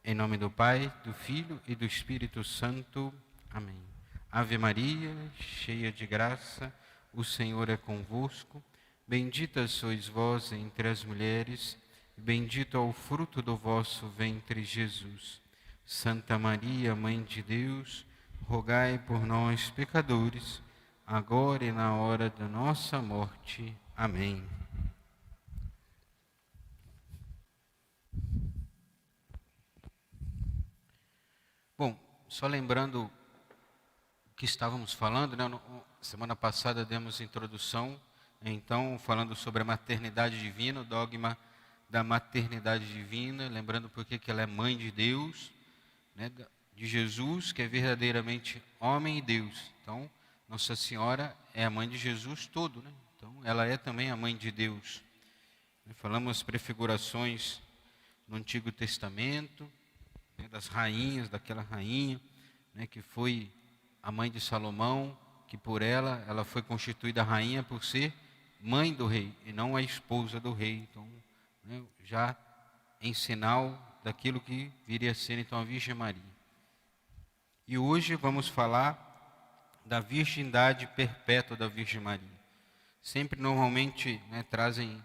Em nome do Pai, do Filho e do Espírito Santo. Amém. Ave Maria, cheia de graça, o Senhor é convosco. Bendita sois vós entre as mulheres, e bendito é o fruto do vosso ventre, Jesus. Santa Maria, Mãe de Deus, rogai por nós, pecadores, agora e na hora da nossa morte. Amém. Bom, só lembrando o que estávamos falando, né? Semana passada demos introdução, então, falando sobre a maternidade divina, o dogma da maternidade divina, lembrando porque que ela é mãe de Deus, né? De Jesus, que é verdadeiramente homem e Deus. Então, Nossa Senhora é a mãe de Jesus todo, né? Então, ela é também a mãe de Deus. Falamos as prefigurações no Antigo Testamento, né, das rainhas, daquela rainha, né, que foi a mãe de Salomão, que por ela foi constituída rainha por ser mãe do rei, e não a esposa do rei. Então, né, já em sinal daquilo que viria a ser então a Virgem Maria. E hoje vamos falar da virgindade perpétua da Virgem Maria. Sempre, normalmente, né, trazem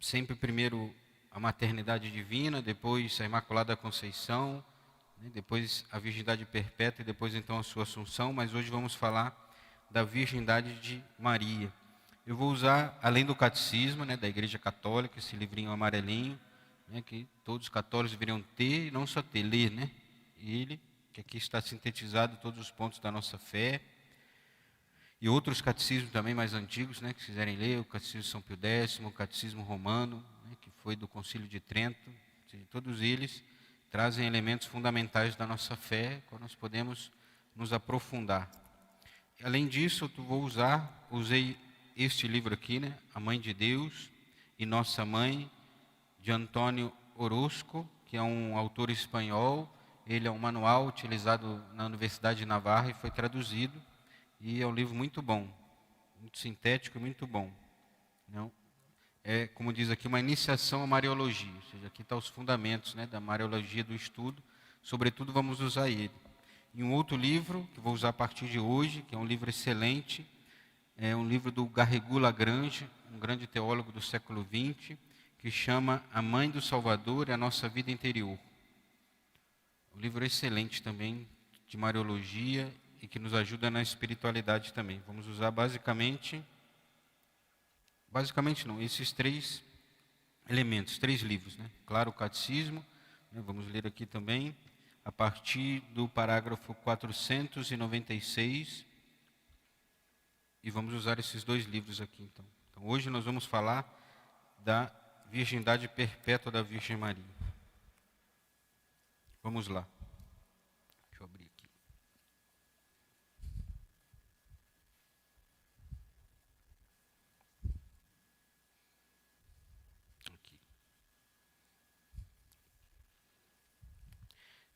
sempre primeiro a maternidade divina, depois a Imaculada Conceição, né, depois a virgindade perpétua e depois então a sua Assunção, mas hoje vamos falar da virgindade de Maria. Eu vou usar, além do catecismo, né, da Igreja Católica, esse livrinho amarelinho, né, que todos os católicos deveriam ter, e não só ter, ler, né? Ele, que aqui está sintetizado todos os pontos da nossa fé, e outros catecismos também mais antigos, né, que quiserem ler, o Catecismo de São Pio X, o Catecismo Romano, né, que foi do Concílio de Trento, todos eles trazem elementos fundamentais da nossa fé, qual nós podemos nos aprofundar. Além disso, usei este livro aqui, né, A Mãe de Deus e Nossa Mãe, de Antônio Orozco, que é um autor espanhol. Ele é um manual utilizado na Universidade de Navarra e foi traduzido. E é um livro muito bom, muito sintético e muito bom. Não? É, como diz aqui, uma iniciação à Mariologia. Ou seja, aqui estão os fundamentos, né, da Mariologia do estudo. Sobretudo, vamos usar ele. E um outro livro, que vou usar a partir de hoje, que é um livro excelente, é um livro do Garrigou Lagrange, um grande teólogo do século XX, que chama A Mãe do Salvador e a Nossa Vida Interior. Um livro excelente também, de Mariologia, e que nos ajuda na espiritualidade também. Vamos usar basicamente não, esses três elementos, três livros, né? Claro, o catecismo, né? Vamos ler aqui também, a partir do parágrafo 496, e vamos usar esses dois livros aqui, então. Então, hoje nós vamos falar da virgindade perpétua da Virgem Maria. Vamos lá. Deixa eu abrir aqui.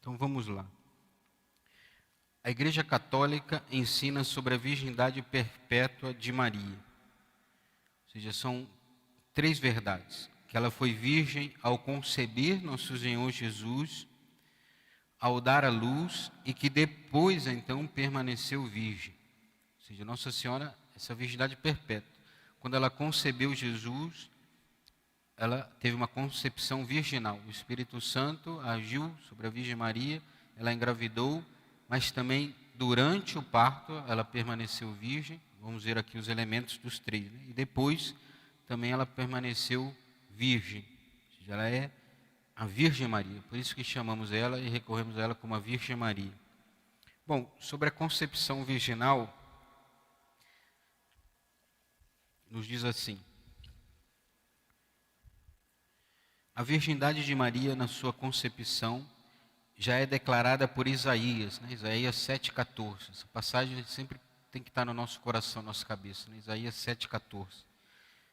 Então vamos lá. A Igreja Católica ensina sobre a virgindade perpétua de Maria. Ou seja, são três verdades. Que ela foi virgem ao conceber nosso Senhor Jesus, ao dar à luz, e que depois então permaneceu virgem. Ou seja, Nossa Senhora, essa virgindade perpétua. Quando ela concebeu Jesus, ela teve uma concepção virginal. O Espírito Santo agiu sobre a Virgem Maria, ela engravidou, mas também durante o parto ela permaneceu virgem. Vamos ver aqui os elementos dos três, né? E depois também ela permaneceu virgem. Ou seja, ela é a Virgem Maria, por isso que chamamos ela e recorremos a ela como a Virgem Maria. Bom, sobre a concepção virginal, nos diz assim: a virgindade de Maria, na sua concepção, já é declarada por Isaías, né? Isaías 7,14. Essa passagem sempre tem que estar no nosso coração, na nossa cabeça, né? Isaías 7,14,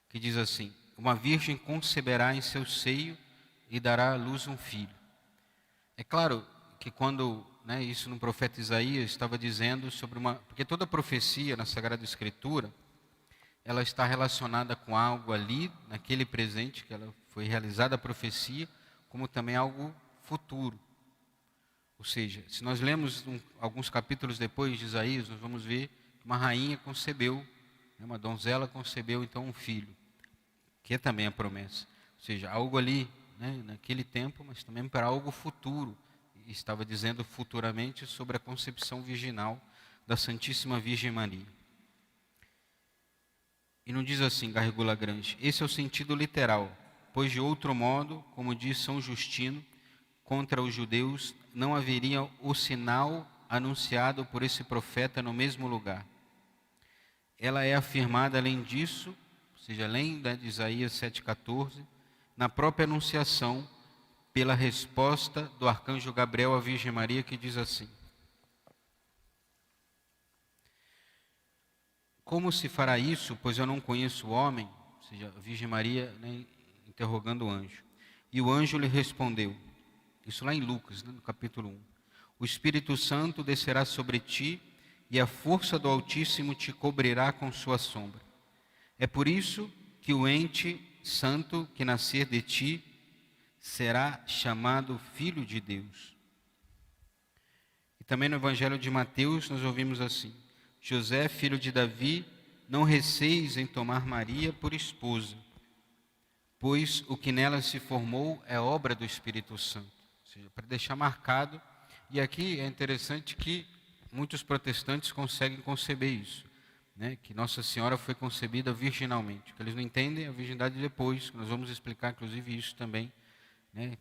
que diz assim: uma virgem conceberá em seu seio e dará à luz um filho. É claro que quando, né, isso no profeta Isaías estava dizendo sobre porque toda profecia na Sagrada Escritura, ela está relacionada com algo ali, naquele presente, que ela foi realizada a profecia, como também algo futuro. Ou seja, se nós lemos alguns capítulos depois de Isaías, nós vamos ver que uma rainha concebeu, uma donzela concebeu então um filho, que é também a promessa. Ou seja, algo ali, naquele tempo, mas também para algo futuro. E estava dizendo futuramente sobre a concepção virginal da Santíssima Virgem Maria. E não diz assim, Garrigou Lagrange, esse é o sentido literal, pois de outro modo, como diz São Justino, contra os judeus não haveria o sinal anunciado por esse profeta no mesmo lugar. Ela é afirmada além disso, ou seja, além de Isaías 7,14, na própria anunciação, pela resposta do arcanjo Gabriel à Virgem Maria, que diz assim: como se fará isso, pois eu não conheço o homem? Ou seja, a Virgem Maria, interrogando o anjo. E o anjo lhe respondeu, isso lá em Lucas, no capítulo 1. O Espírito Santo descerá sobre ti e a força do Altíssimo te cobrirá com sua sombra. É por isso que o ente santo que nascer de ti será chamado Filho de Deus. E também no Evangelho de Mateus nós ouvimos assim: José, filho de Davi, não receis em tomar Maria por esposa, pois o que nela se formou é obra do Espírito Santo. Ou seja, para deixar marcado, e aqui é interessante que muitos protestantes conseguem conceber isso, que Nossa Senhora foi concebida virginalmente. O que eles não entendem é a virgindade depois, que nós vamos explicar inclusive isso também,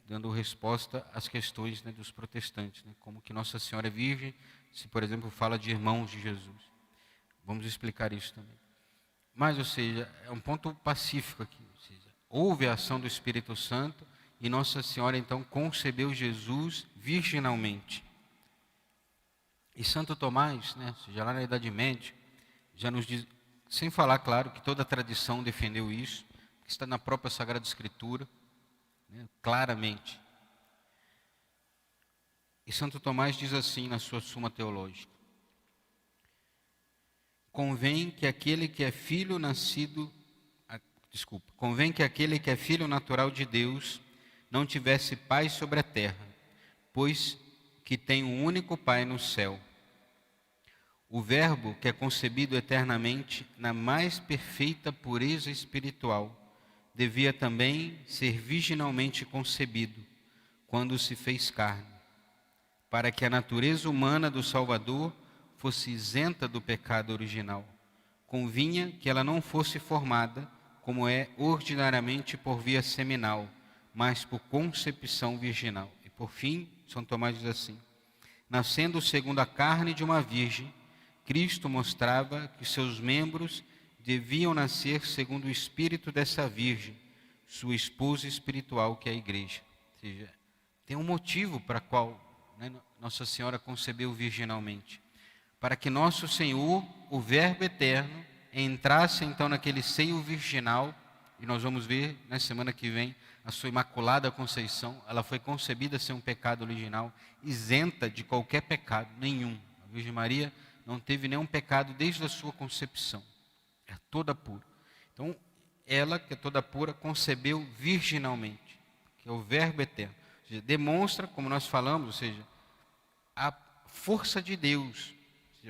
dando resposta às questões dos protestantes, como que Nossa Senhora é virgem, se por exemplo fala de irmãos de Jesus. Vamos explicar isso também. Mas, ou seja, é um ponto pacífico aqui, ou seja, houve a ação do Espírito Santo e Nossa Senhora então concebeu Jesus virginalmente. E Santo Tomás, ou seja, lá na Idade Média, já nos diz, sem falar, claro, que toda a tradição defendeu isso, que está na própria Sagrada Escritura, claramente. E Santo Tomás diz assim na sua Suma Teológica: convém que aquele que é filho natural de Deus não tivesse pai sobre a terra, pois que tem um único pai no céu. O Verbo, que é concebido eternamente na mais perfeita pureza espiritual, devia também ser virginalmente concebido, quando se fez carne, para que a natureza humana do Salvador fosse isenta do pecado original. Convinha que ela não fosse formada, como é ordinariamente por via seminal, mas por concepção virginal. E por fim, São Tomás diz assim: nascendo segundo a carne de uma virgem, Cristo mostrava que seus membros deviam nascer segundo o espírito dessa virgem, sua esposa espiritual, que é a igreja. Ou seja, tem um motivo para qual Nossa Senhora concebeu virginalmente, para que nosso Senhor, o Verbo eterno, entrasse então naquele seio virginal, e nós vamos ver na semana que vem a sua Imaculada Conceição. Ela foi concebida sem um pecado original, isenta de qualquer pecado, nenhum. A Virgem Maria não teve nenhum pecado desde a sua concepção, é toda pura. Então, ela, que é toda pura, concebeu virginalmente, que é o Verbo eterno. Ou seja, demonstra, como nós falamos, ou seja, a força de Deus,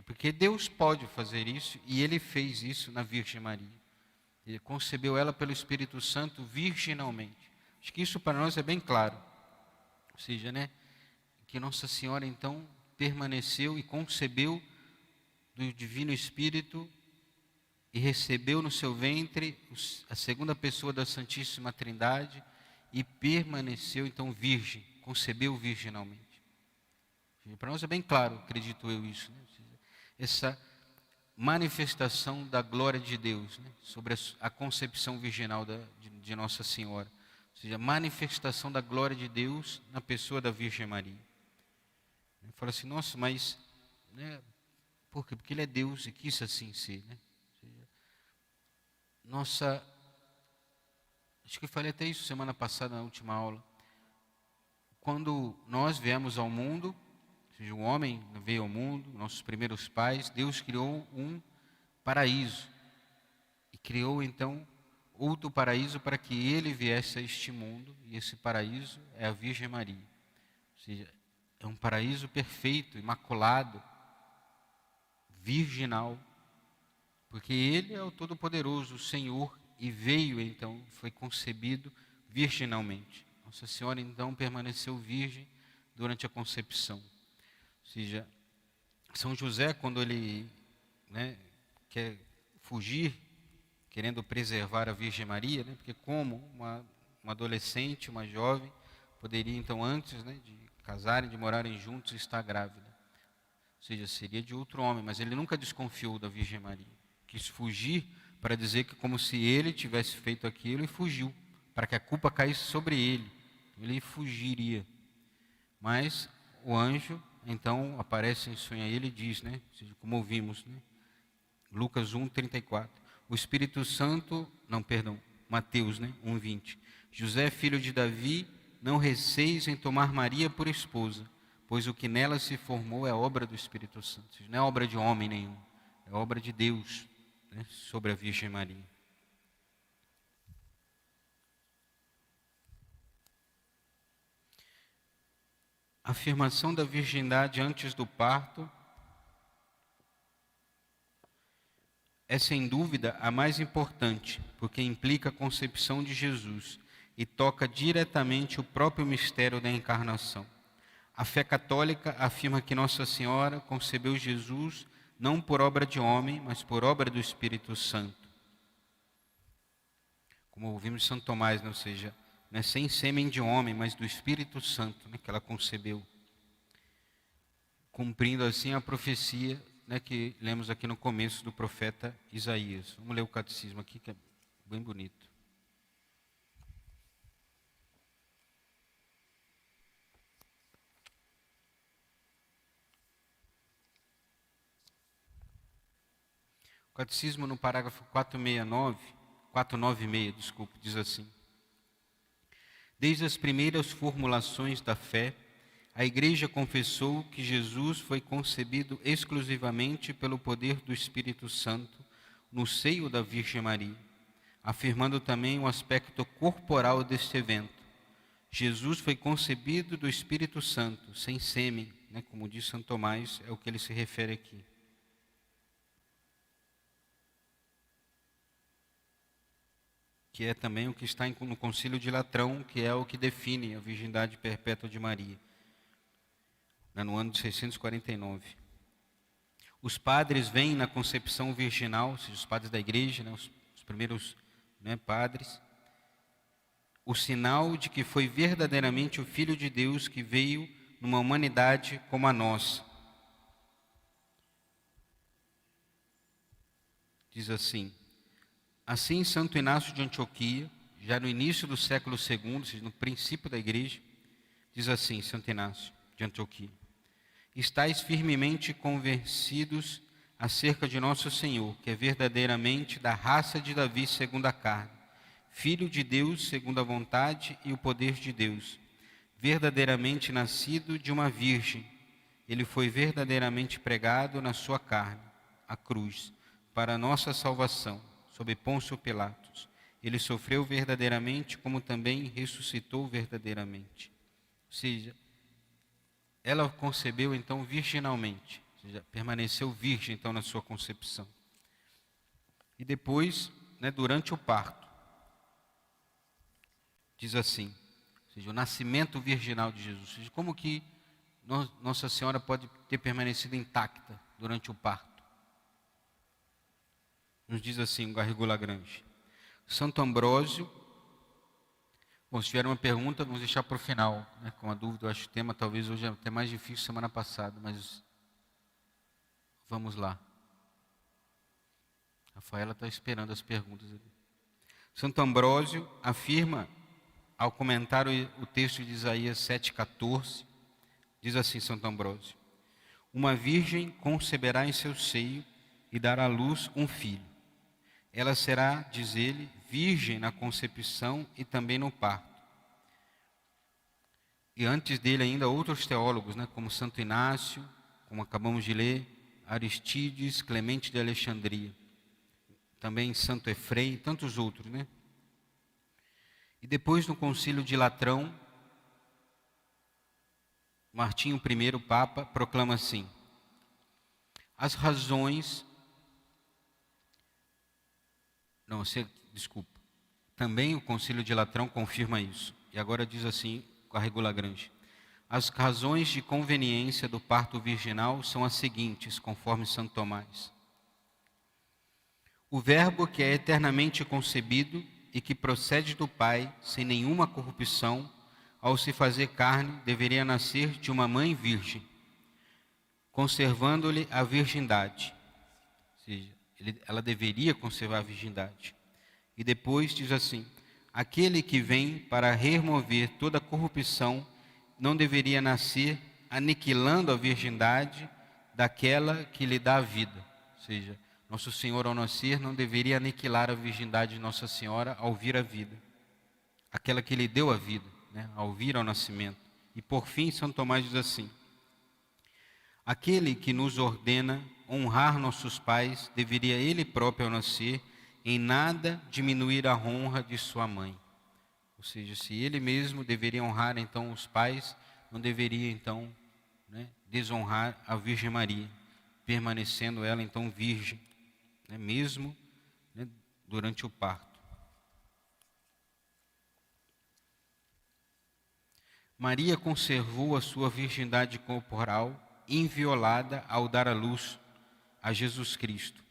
porque Deus pode fazer isso, e Ele fez isso na Virgem Maria. Ele concebeu ela pelo Espírito Santo virginalmente. Acho que isso para nós é bem claro. Ou seja, que Nossa Senhora então permaneceu e concebeu do Divino Espírito e recebeu no seu ventre a segunda pessoa da Santíssima Trindade e permaneceu então virgem, concebeu virginalmente. Para nós é bem claro, acredito eu isso, essa manifestação da glória de Deus, sobre a concepção virginal de Nossa Senhora. Ou seja, a manifestação da glória de Deus na pessoa da Virgem Maria. Fala assim, nossa, mas por quê? Porque Ele é Deus e quis assim ser. Nossa, acho que eu falei até isso semana passada na última aula. Quando nós viemos ao mundo, ou seja, o homem veio ao mundo, nossos primeiros pais, Deus criou um paraíso. E criou então ou do paraíso para que ele viesse a este mundo, e esse paraíso é a Virgem Maria. Ou seja, é um paraíso perfeito, imaculado, virginal, porque ele é o Todo-Poderoso, o Senhor, e veio então, foi concebido virginalmente. Nossa Senhora então permaneceu virgem durante a concepção. Ou seja, São José, quando ele quer fugir, querendo preservar a Virgem Maria, porque como uma adolescente, uma jovem, poderia então antes de casarem, de morarem juntos, estar grávida. Ou seja, seria de outro homem, mas ele nunca desconfiou da Virgem Maria. Quis fugir para dizer que como se ele tivesse feito aquilo e fugiu, para que a culpa caísse sobre ele. Ele fugiria. Mas o anjo então aparece em sonho a ele e diz, como ouvimos, Lucas 1:34. O Espírito Santo, Mateus 1:20. José, filho de Davi, não receis em tomar Maria por esposa, pois o que nela se formou é obra do Espírito Santo. Não é obra de homem nenhum, é obra de Deus, sobre a Virgem Maria. A afirmação da virgindade antes do parto é sem dúvida a mais importante, porque implica a concepção de Jesus e toca diretamente o próprio mistério da encarnação. A fé católica afirma que Nossa Senhora concebeu Jesus não por obra de homem, mas por obra do Espírito Santo. Como ouvimos de Santo Tomás, ou seja, não é sem sêmen de homem, mas do Espírito Santo que ela concebeu, cumprindo assim a profecia que lemos aqui no começo do profeta Isaías. Vamos ler o catecismo aqui, que é bem bonito. O catecismo, no parágrafo 496, diz assim: desde as primeiras formulações da fé, a Igreja confessou que Jesus foi concebido exclusivamente pelo poder do Espírito Santo no seio da Virgem Maria, afirmando também o aspecto corporal deste evento. Jesus foi concebido do Espírito Santo, sem sêmen, como diz Santo Tomás, é o que ele se refere aqui. Que é também o que está no Concílio de Latrão, que é o que define a virgindade perpétua de Maria, no ano de 649. Os padres veem na concepção virginal, ou seja, os padres da igreja, os primeiros padres, o sinal de que foi verdadeiramente o Filho de Deus que veio numa humanidade como a nossa. Diz assim: assim, Santo Inácio de Antioquia, já no início do século II, ou seja, no princípio da igreja, diz assim, Santo Inácio de Antioquia: estais firmemente convencidos acerca de nosso Senhor, que é verdadeiramente da raça de Davi segundo a carne, Filho de Deus segundo a vontade e o poder de Deus, verdadeiramente nascido de uma virgem. Ele foi verdadeiramente pregado na sua carne, a cruz, para a nossa salvação, sob Pôncio Pilatos. Ele sofreu verdadeiramente, como também ressuscitou verdadeiramente. Ou seja, ela concebeu então virginalmente, ou seja, permaneceu virgem então na sua concepção. E depois, durante o parto, diz assim, ou seja, o nascimento virginal de Jesus. Ou seja, como que Nossa Senhora pode ter permanecido intacta durante o parto? Nos diz assim o Garrigou Lagrange. Santo Ambrósio. Bom, se tiver uma pergunta, vamos deixar para o final, com a dúvida. Eu acho que o tema talvez hoje é até mais difícil semana passada, mas vamos lá. Rafaela está esperando as perguntas ali. Santo Ambrósio afirma, ao comentar o texto de Isaías 7,14, diz assim Santo Ambrósio: uma virgem conceberá em seu seio e dará à luz um filho. Ela será, diz ele, virgem na concepção e também no parto. E antes dele ainda outros teólogos, como Santo Inácio, como acabamos de ler, Aristides, Clemente de Alexandria, também Santo Efrem e tantos outros, E depois, no Concílio de Latrão, Martinho I, Papa, proclama assim: as razões... Não, desculpa. Também o Concílio de Latrão confirma isso. E agora diz assim, com a Regula Grande: as razões de conveniência do parto virginal são as seguintes, conforme Santo Tomás. O Verbo que é eternamente concebido e que procede do Pai sem nenhuma corrupção, ao se fazer carne, deveria nascer de uma mãe virgem, conservando-lhe a virgindade. Ou seja, ela deveria conservar a virgindade. E depois diz assim: aquele que vem para remover toda corrupção não deveria nascer aniquilando a virgindade daquela que lhe dá a vida. Ou seja, Nosso Senhor ao nascer não deveria aniquilar a virgindade de Nossa Senhora ao vir a vida, aquela que lhe deu a vida, né, ao vir ao nascimento. E por fim, São Tomás diz assim: aquele que nos ordena honrar nossos pais, deveria ele próprio ao nascer em nada diminuir a honra de sua mãe. Ou seja, se ele mesmo deveria honrar então os pais, não deveria então, né, desonrar a Virgem Maria, permanecendo ela então virgem, né, mesmo, né, durante o parto. Maria conservou a sua virgindade corporal inviolada ao dar à luz a Jesus Cristo,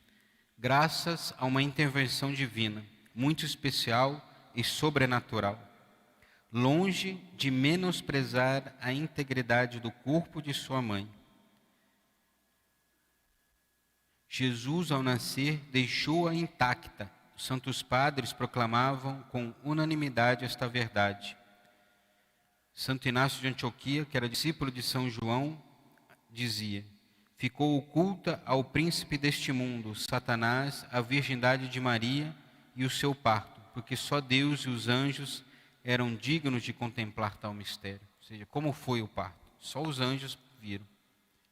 graças a uma intervenção divina, muito especial e sobrenatural, longe de menosprezar a integridade do corpo de sua mãe. Jesus, ao nascer, deixou-a intacta. Os santos padres proclamavam com unanimidade esta verdade. Santo Inácio de Antioquia, que era discípulo de São João, dizia: ficou oculta ao príncipe deste mundo, Satanás, a virgindade de Maria e o seu parto, porque só Deus e os anjos eram dignos de contemplar tal mistério. Ou seja, como foi o parto? Só os anjos viram.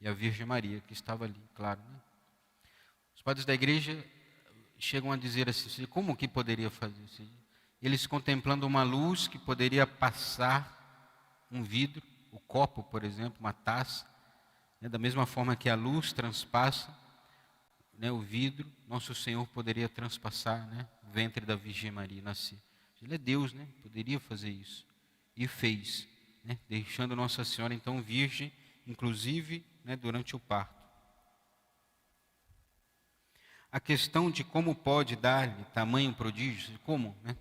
E a Virgem Maria, que estava ali, claro, né? Os padres da igreja chegam a dizer assim: como que poderia fazer isso? Eles contemplando uma luz que poderia passar um vidro, o copo, por exemplo, uma taça, né, da mesma forma que a luz transpassa, né, o vidro, Nosso Senhor poderia transpassar, né, o ventre da Virgem Maria, nascer. Ele é Deus, né, poderia fazer isso. E fez, né, deixando Nossa Senhora então virgem, inclusive, né, durante o parto. A questão de como pode dar-lhe tamanho prodígio, como, né?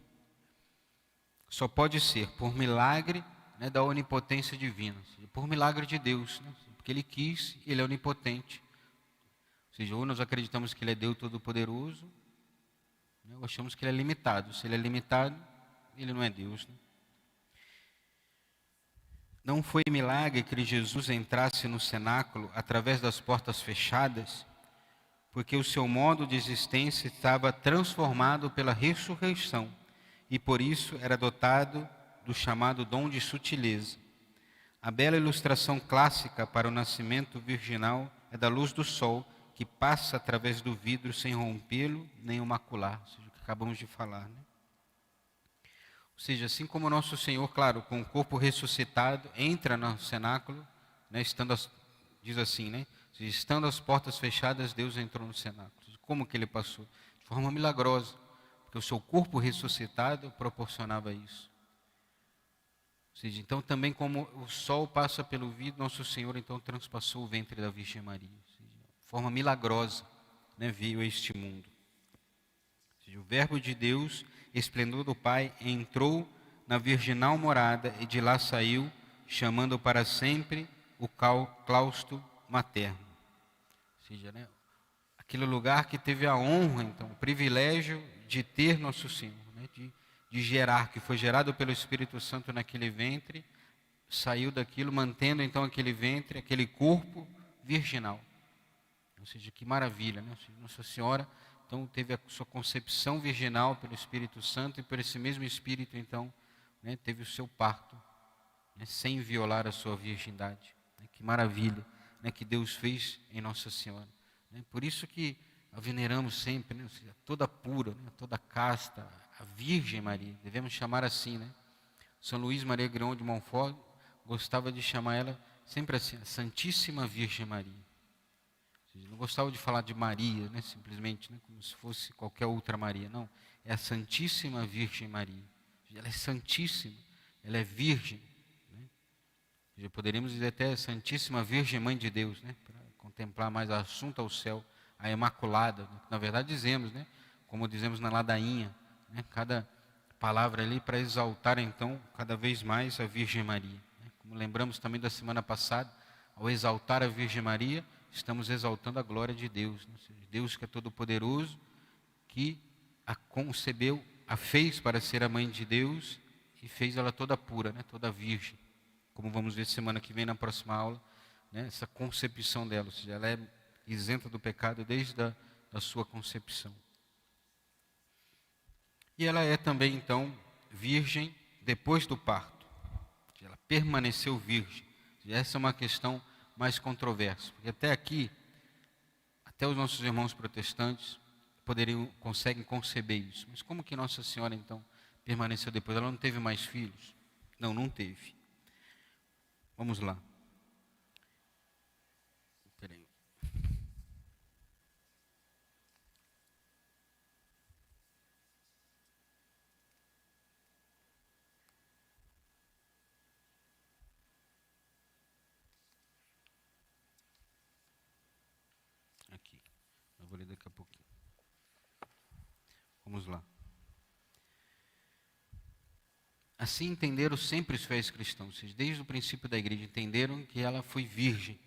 Só pode ser por milagre, né, da onipotência divina, ou seja, por milagre de Deus, né, porque Ele quis, Ele é onipotente. Ou seja, ou nós acreditamos que Ele é Deus Todo-Poderoso, né, ou achamos que Ele é limitado. Se Ele é limitado, Ele não é Deus, né? Não foi milagre que Jesus entrasse no cenáculo através das portas fechadas, porque o seu modo de existência estava transformado pela ressurreição, e por isso era dotado do chamado dom de sutileza. A bela ilustração clássica para o nascimento virginal é da luz do sol, que passa através do vidro sem rompê-lo nem o macular, ou seja, o que acabamos de falar, né? Ou seja, assim como Nosso Senhor, claro, com o corpo ressuscitado, entra no cenáculo, né, diz assim, né? Estando as portas fechadas, Deus entrou no cenáculo. Como que Ele passou? De forma milagrosa, porque o seu corpo ressuscitado proporcionava isso. Ou seja, então também como o sol passa pelo vidro, Nosso Senhor então transpassou o ventre da Virgem Maria. Ou seja, de forma milagrosa, né, veio a este mundo. Ou seja, o Verbo de Deus, esplendor do Pai, entrou na virginal morada e de lá saiu, chamando para sempre o claustro materno. Ou seja, né, aquele lugar que teve a honra, então, o privilégio de ter Nosso Senhor, né, de gerar, que foi gerado pelo Espírito Santo naquele ventre, saiu daquilo, mantendo então aquele ventre, aquele corpo virginal. Ou seja, que maravilha, né? Nossa Senhora então teve a sua concepção virginal pelo Espírito Santo, e por esse mesmo Espírito então, né, teve o seu parto, né, sem violar a sua virgindade. Né? Que maravilha, né, que Deus fez em Nossa Senhora. Né? Por isso que a veneramos sempre, né? Ou seja, toda pura, né? Toda casta, a Virgem Maria, devemos chamar assim, né? São Luís Maria Grignon de Montfort gostava de chamar ela sempre assim, a Santíssima Virgem Maria. Ou seja, não gostava de falar de Maria, né? Simplesmente, né? Como se fosse qualquer outra Maria, não. É a Santíssima Virgem Maria. Ela é santíssima, ela é virgem. Já poderíamos dizer até Santíssima Virgem Mãe de Deus, né? Para contemplar mais a assunta ao céu, a Imaculada. Né? Na verdade dizemos, né? Como dizemos na ladainha, né? Cada palavra ali para exaltar então cada vez mais a Virgem Maria. Né? Como lembramos também da semana passada, ao exaltar a Virgem Maria, estamos exaltando a glória de Deus. Né? Ou seja, Deus que é todo-poderoso, que a concebeu, a fez para ser a Mãe de Deus e fez ela toda pura, né? Toda virgem. Como vamos ver semana que vem na próxima aula, né, essa concepção dela, ou seja, ela é isenta do pecado desde a sua concepção. E ela é também, então, virgem depois do parto. Ela permaneceu virgem. E essa é uma questão mais controversa, porque até aqui, até os nossos irmãos protestantes conseguem conceber isso. Mas como que Nossa Senhora, então, permaneceu depois? Ela não teve mais filhos? Não, não teve. Vamos lá. Peraí. Aqui. Eu vou ler daqui a pouquinho. Vamos lá. Assim entenderam sempre os fiéis cristãos, ou seja, desde o princípio da igreja, entenderam que ela foi virgem.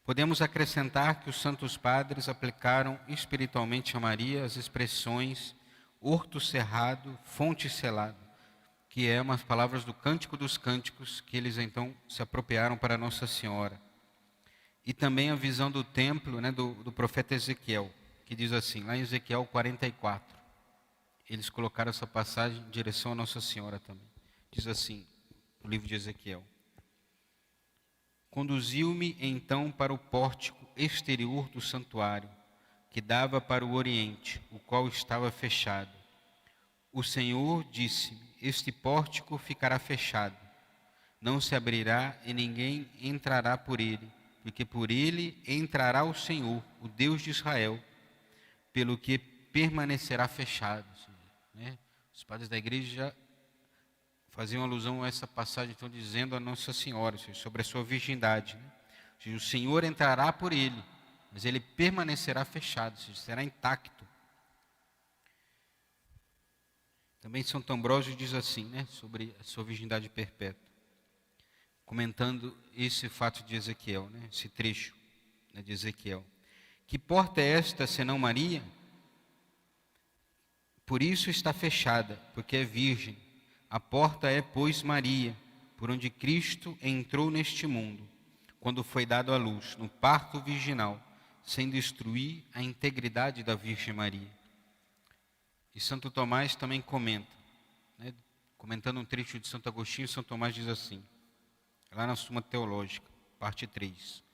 Podemos acrescentar que os santos padres aplicaram espiritualmente a Maria as expressões horto cerrado, fonte selada, que é umas palavras do Cântico dos Cânticos, que eles então se apropriaram para Nossa Senhora. E também a visão do templo, né, do profeta Ezequiel, que diz assim, lá em Ezequiel 44, eles colocaram essa passagem em direção a Nossa Senhora também. Diz assim, no livro de Ezequiel. Conduziu-me então para o pórtico exterior do santuário, que dava para o oriente, o qual estava fechado. O Senhor disse-me, este pórtico ficará fechado, não se abrirá e ninguém entrará por ele, porque por ele entrará o Senhor, o Deus de Israel, pelo que permanecerá fechado. Né? Os padres da igreja faziam alusão a essa passagem, então, dizendo a Nossa Senhora, seja, sobre a sua virgindade. Né? Seja, o Senhor entrará por ele, mas ele permanecerá fechado, seja, será intacto. Também Santo Ambrósio diz assim, né, sobre a sua virgindade perpétua, comentando esse fato de Ezequiel, né, esse trecho, né, de Ezequiel. Que porta é esta, senão Maria? Por isso está fechada, porque é virgem. A porta é, pois, Maria, por onde Cristo entrou neste mundo, quando foi dado à luz, no parto virginal, sem destruir a integridade da Virgem Maria. E Santo Tomás também comenta, né, comentando um trecho de Santo Agostinho, Santo Tomás diz assim, lá na Suma Teológica, parte 3,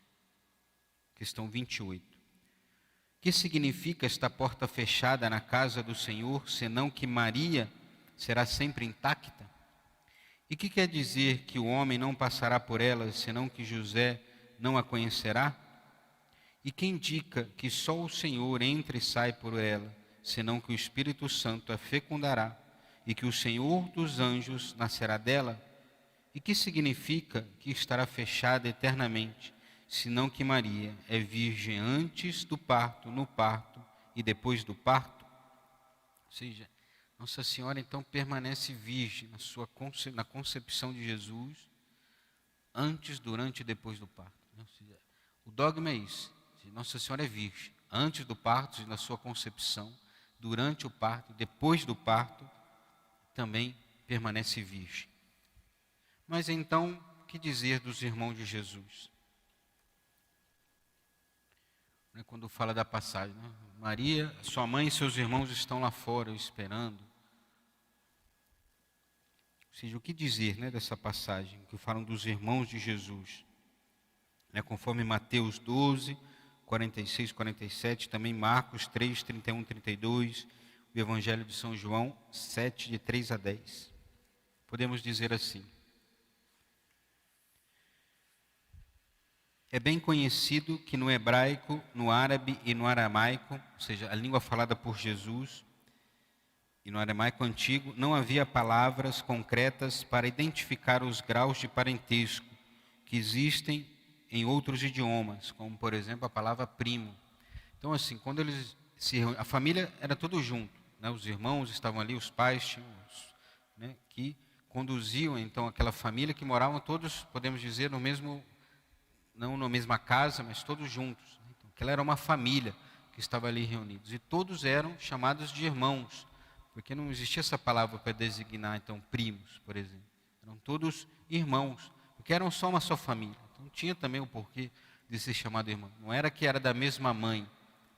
questão 28. Que significa esta porta fechada na casa do Senhor, senão que Maria será sempre intacta? E que quer dizer que o homem não passará por ela, senão que José não a conhecerá? E que indica que só o Senhor entra e sai por ela, senão que o Espírito Santo a fecundará, e que o Senhor dos anjos nascerá dela? E que significa que estará fechada eternamente, senão que Maria é virgem antes do parto, no parto e depois do parto? Ou seja, Nossa Senhora então permanece virgem na concepção de Jesus, antes, durante e depois do parto. Ou seja, o dogma é isso, Nossa Senhora é virgem, antes do parto, na sua concepção, durante o parto, depois do parto, também permanece virgem. Mas então, o que dizer dos irmãos de Jesus? Quando fala da passagem, né? Maria, sua mãe e seus irmãos estão lá fora esperando. Ou seja, o que dizer, né, dessa passagem, que falam dos irmãos de Jesus? Conforme Mateus 12, 46, 47, também Marcos 3, 31, 32, o Evangelho de São João 7, de 3 a 10. Podemos dizer assim: é bem conhecido que no hebraico, no árabe e no aramaico, ou seja, a língua falada por Jesus, e no aramaico antigo, não havia palavras concretas para identificar os graus de parentesco que existem em outros idiomas, como por exemplo a palavra primo. Então assim, quando eles se reuniam, a família era tudo junto, né? Os irmãos estavam ali, os pais tinham, né, que conduziam então aquela família, que moravam todos, podemos dizer, no mesmo, não na mesma casa, mas todos juntos. Então, aquela era uma família que estava ali reunidos, e todos eram chamados de irmãos, porque não existia essa palavra para designar então primos, por exemplo. Eram todos irmãos, porque eram só uma só família. Então tinha também o porquê de ser chamado irmão. Não era que era da mesma mãe,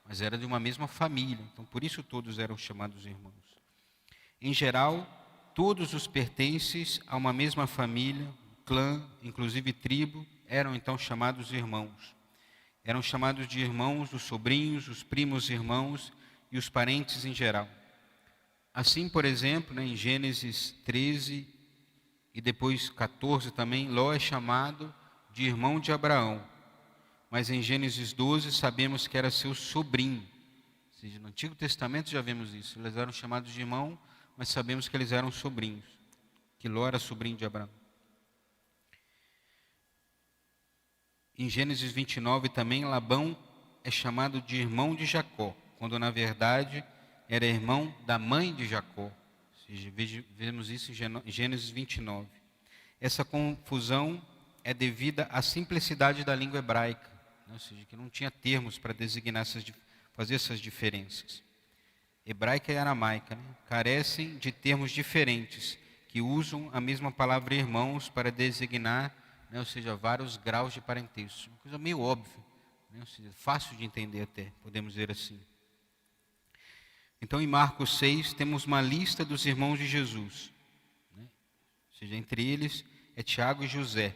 mas era de uma mesma família. Então por isso todos eram chamados irmãos. Em geral, todos os pertences a uma mesma família, clã, inclusive tribo, eram então chamados irmãos. Eram chamados de irmãos os sobrinhos, os primos irmãos e os parentes em geral. Assim, por exemplo, né, em Gênesis 13 e depois 14 também, Ló é chamado de irmão de Abraão. Mas em Gênesis 12 sabemos que era seu sobrinho. Ou seja, no Antigo Testamento já vemos isso. Eles eram chamados de irmão, mas sabemos que eles eram sobrinhos. Que Ló era sobrinho de Abraão. Em Gênesis 29 também, Labão é chamado de irmão de Jacó, quando na verdade era irmão da mãe de Jacó. Ou seja, vemos isso em Gênesis 29. Essa confusão é devida à simplicidade da língua hebraica, né? Ou seja, que não tinha termos para designar fazer essas diferenças. Hebraica e aramaica, né, carecem de termos diferentes, que usam a mesma palavra irmãos para designar, né, ou seja, vários graus de parentesco. Uma coisa meio óbvia, né, ou seja, fácil de entender até, podemos dizer assim. Então, em Marcos 6, temos uma lista dos irmãos de Jesus, né? Ou seja, entre eles é Tiago e José.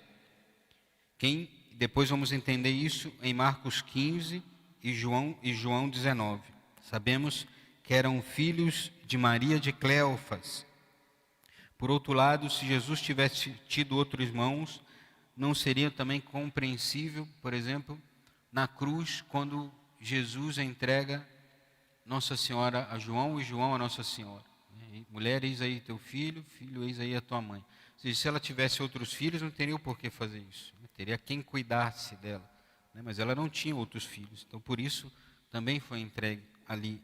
Depois vamos entender isso em Marcos 15 e João 19. Sabemos que eram filhos de Maria de Cleofas. Por outro lado, se Jesus tivesse tido outros irmãos, não seria também compreensível, por exemplo, na cruz, quando Jesus entrega Nossa Senhora a João e João a Nossa Senhora. Mulher, eis aí teu filho, filho, eis aí a tua mãe. Ou seja, se ela tivesse outros filhos, não teria o porquê fazer isso. Teria quem cuidasse dela. Mas ela não tinha outros filhos. Então, por isso, também foi entregue ali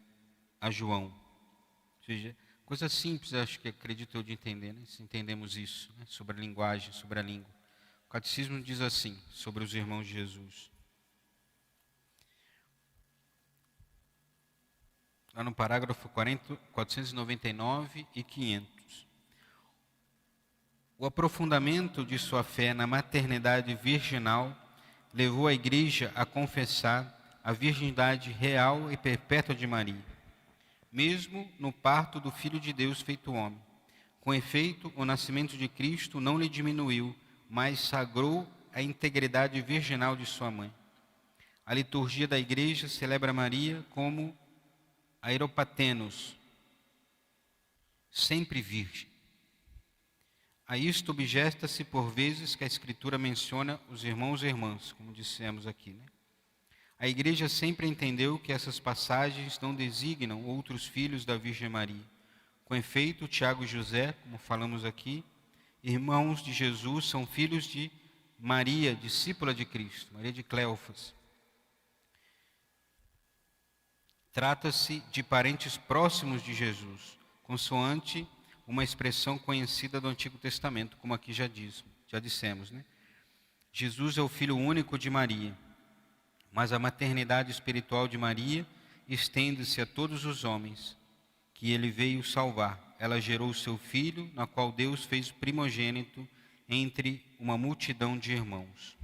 a João. Ou seja, coisa simples, acho que acredito eu de entender, né? Se entendemos isso, né? Sobre a linguagem, sobre a língua. O Catecismo diz assim, sobre os irmãos de Jesus. Lá no parágrafo 499 e 500. O aprofundamento de sua fé na maternidade virginal levou a Igreja a confessar a virgindade real e perpétua de Maria, mesmo no parto do Filho de Deus feito homem. Com efeito, o nascimento de Cristo não lhe diminuiu, mas sagrou a integridade virginal de sua mãe. A liturgia da Igreja celebra Maria como Aeropatenos, sempre virgem. A isto objeta-se por vezes que a Escritura menciona os irmãos e irmãs, como dissemos aqui, né? A Igreja sempre entendeu que essas passagens não designam outros filhos da Virgem Maria. Com efeito, Tiago e José, como falamos aqui, irmãos de Jesus, são filhos de Maria, discípula de Cristo, Maria de Cleofas. Trata-se de parentes próximos de Jesus, consoante uma expressão conhecida do Antigo Testamento, como aqui já dissemos, né? Jesus é o filho único de Maria, mas a maternidade espiritual de Maria estende-se a todos os homens que ele veio salvar. Ela gerou seu filho, na qual Deus fez primogênito entre uma multidão de irmãos.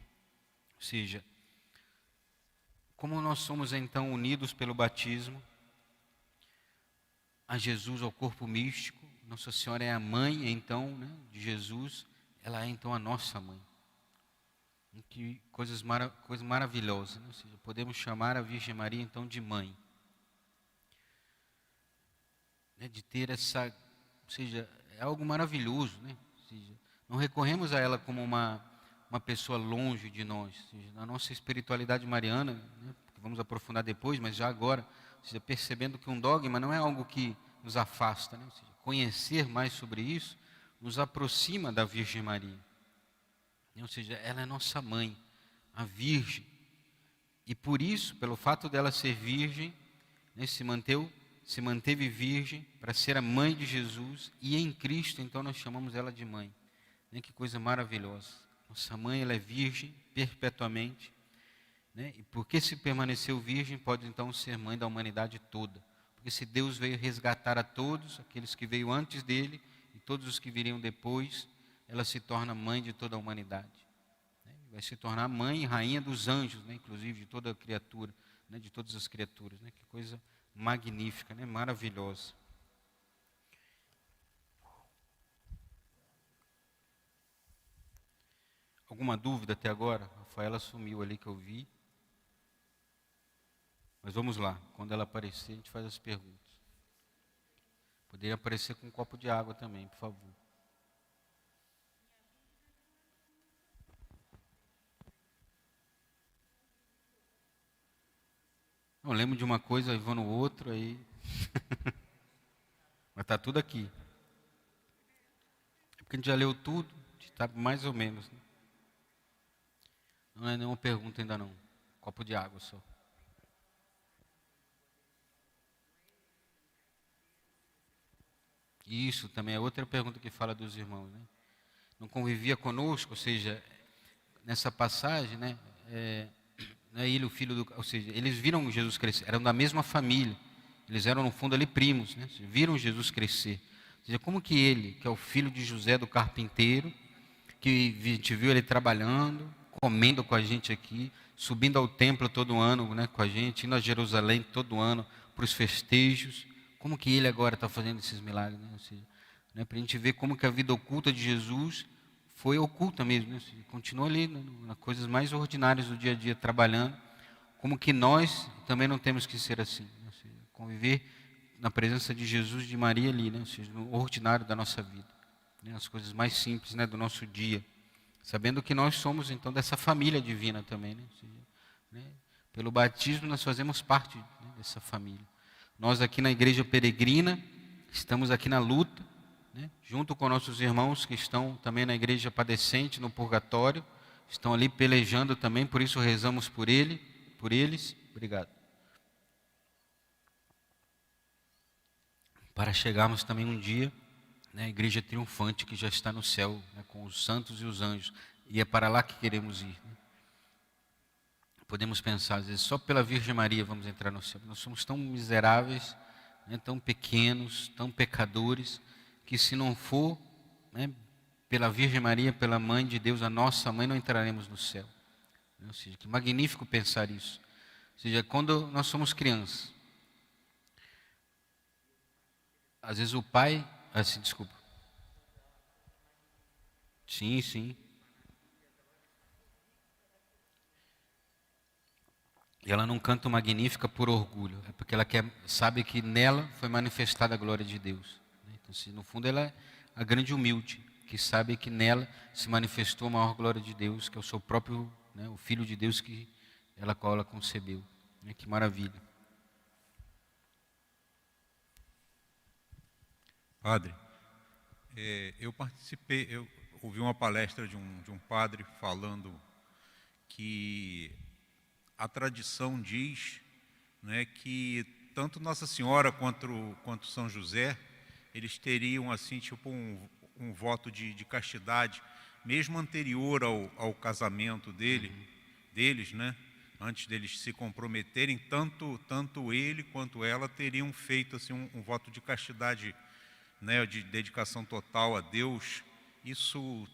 Ou seja, como nós somos então unidos pelo batismo a Jesus, ao corpo místico, Nossa Senhora é a mãe então, né, de Jesus, ela é então a nossa mãe. Que coisa maravilhosa, né? Ou seja, podemos chamar a Virgem Maria então de mãe, né? De ter essa, ou seja, é algo maravilhoso, né? Ou seja, não recorremos a ela como uma pessoa longe de nós, ou seja, na nossa espiritualidade mariana, né? Que vamos aprofundar depois, mas já agora, ou seja, percebendo que um dogma não é algo que nos afasta, né? Ou seja, conhecer mais sobre isso nos aproxima da Virgem Maria, né? Ou seja, ela é nossa mãe, a Virgem. E por isso, pelo fato dela ser virgem, né, se manteve virgem para ser a mãe de Jesus, e em Cristo, então, nós chamamos ela de mãe. Né, que coisa maravilhosa. Nossa mãe, ela é virgem perpetuamente, né, e porque se permaneceu virgem, pode então ser mãe da humanidade toda. Porque se Deus veio resgatar a todos, aqueles que veio antes dele, e todos os que viriam depois, ela se torna mãe de toda a humanidade. Vai se tornar mãe e rainha dos anjos, né? Inclusive de toda a criatura, né? De todas as criaturas, né? Que coisa magnífica, né? Maravilhosa. Alguma dúvida até agora? A Rafaela sumiu ali que eu vi. Mas vamos lá, quando ela aparecer, a gente faz as perguntas. Poderia aparecer com um copo de água também, por favor. Eu lembro de uma coisa e vou no outro, aí. Mas está tudo aqui. É porque a gente já leu tudo, a gente está mais ou menos. Né? Não é nenhuma pergunta ainda não. Copo de água só. Isso também é outra pergunta que fala dos irmãos, né? Não convivia conosco, ou seja, nessa passagem, né? Não é ele o filho do, ou seja, eles viram Jesus crescer, eram da mesma família, eles eram no fundo ali primos, né? Viram Jesus crescer. Ou seja, como que ele, que é o filho de José do carpinteiro, que a gente viu ele trabalhando, comendo com a gente aqui, subindo ao templo todo ano, né, com a gente, indo a Jerusalém todo ano para os festejos. Como que ele agora está fazendo esses milagres? Né? Ou seja, né, para a gente ver como que a vida oculta de Jesus foi oculta mesmo. Né? Ou seja, continua ali nas coisas mais ordinárias do dia a dia, trabalhando. Como que nós também não temos que ser assim. Né? Ou seja, conviver na presença de Jesus e de Maria ali, né? Ou seja, no ordinário da nossa vida. Né? As coisas mais simples, né, do nosso dia. Sabendo que nós somos, então, dessa família divina também. Né? Ou seja, né? Pelo batismo, nós fazemos parte, né, dessa família. Nós aqui na Igreja Peregrina, estamos aqui na luta, né, junto com nossos irmãos que estão também na Igreja Padecente, no Purgatório, estão ali pelejando também, por isso rezamos por eles. Obrigado. Para chegarmos também um dia, né, a Igreja triunfante que já está no céu, né, com os santos e os anjos, e é para lá que queremos ir. Né? Podemos pensar, às vezes, só pela Virgem Maria vamos entrar no céu. Nós somos tão miseráveis, né, tão pequenos, tão pecadores, que se não for, né, pela Virgem Maria, pela Mãe de Deus, a nossa Mãe, não entraremos no céu. Ou seja, que magnífico pensar isso. Ou seja, quando nós somos crianças, às vezes o pai, assim, desculpa. Sim, sim. E ela não canta o Magnífica por orgulho, é porque ela sabe que nela foi manifestada a glória de Deus. Então, assim, no fundo, ela é a grande humilde, que sabe que nela se manifestou a maior glória de Deus, que é o seu próprio, né, o Filho de Deus que ela concebeu. Né, que maravilha. Padre, eu ouvi uma palestra de um padre falando que a tradição diz, né, que tanto Nossa Senhora quanto São José, eles teriam assim tipo um voto de castidade, mesmo anterior ao casamento deles, né? Antes deles se comprometerem, tanto ele quanto ela teriam feito assim um voto de castidade, né, de dedicação total a Deus. Isso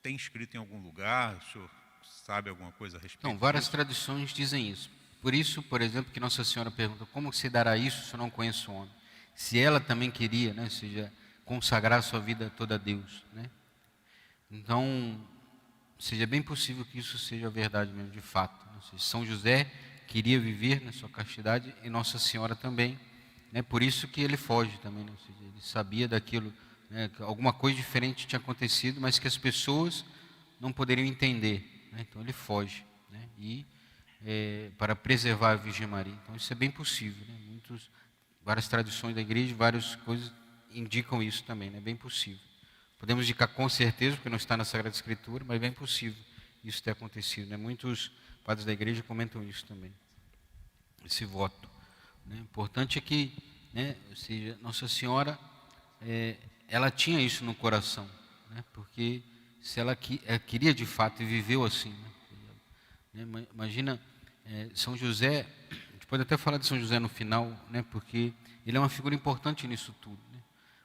tem escrito em algum lugar? O senhor sabe alguma coisa a respeito Então, várias disso? tradições dizem isso. Por isso, por exemplo, que Nossa Senhora pergunta, como se dará isso se eu não conheço o homem? Se ela também queria, né, ou seja, consagrar sua vida toda a Deus. Né? Então, seja, é bem possível que isso seja verdade mesmo, de fato. Ou seja, São José queria viver na sua castidade e Nossa Senhora também, né? Por isso que ele foge também, né? Ou seja, ele sabia daquilo, né? Que alguma coisa diferente tinha acontecido, mas que as pessoas não poderiam entender, né? Então ele foge, né? E para preservar a Virgem Maria. Então isso é bem possível, né? Várias tradições da igreja, várias coisas indicam isso também, né? É bem possível. Podemos indicar com certeza, porque não está na Sagrada Escritura, mas é bem possível isso ter acontecido, né? Muitos padres da igreja comentam isso também, esse voto, né? O importante é que, né, ou seja, Nossa Senhora, ela tinha isso no coração, né? Porque se ela queria de fato e viveu assim, né? Imagina, São José, a gente pode até falar de São José no final, né? Porque ele é uma figura importante nisso tudo, né?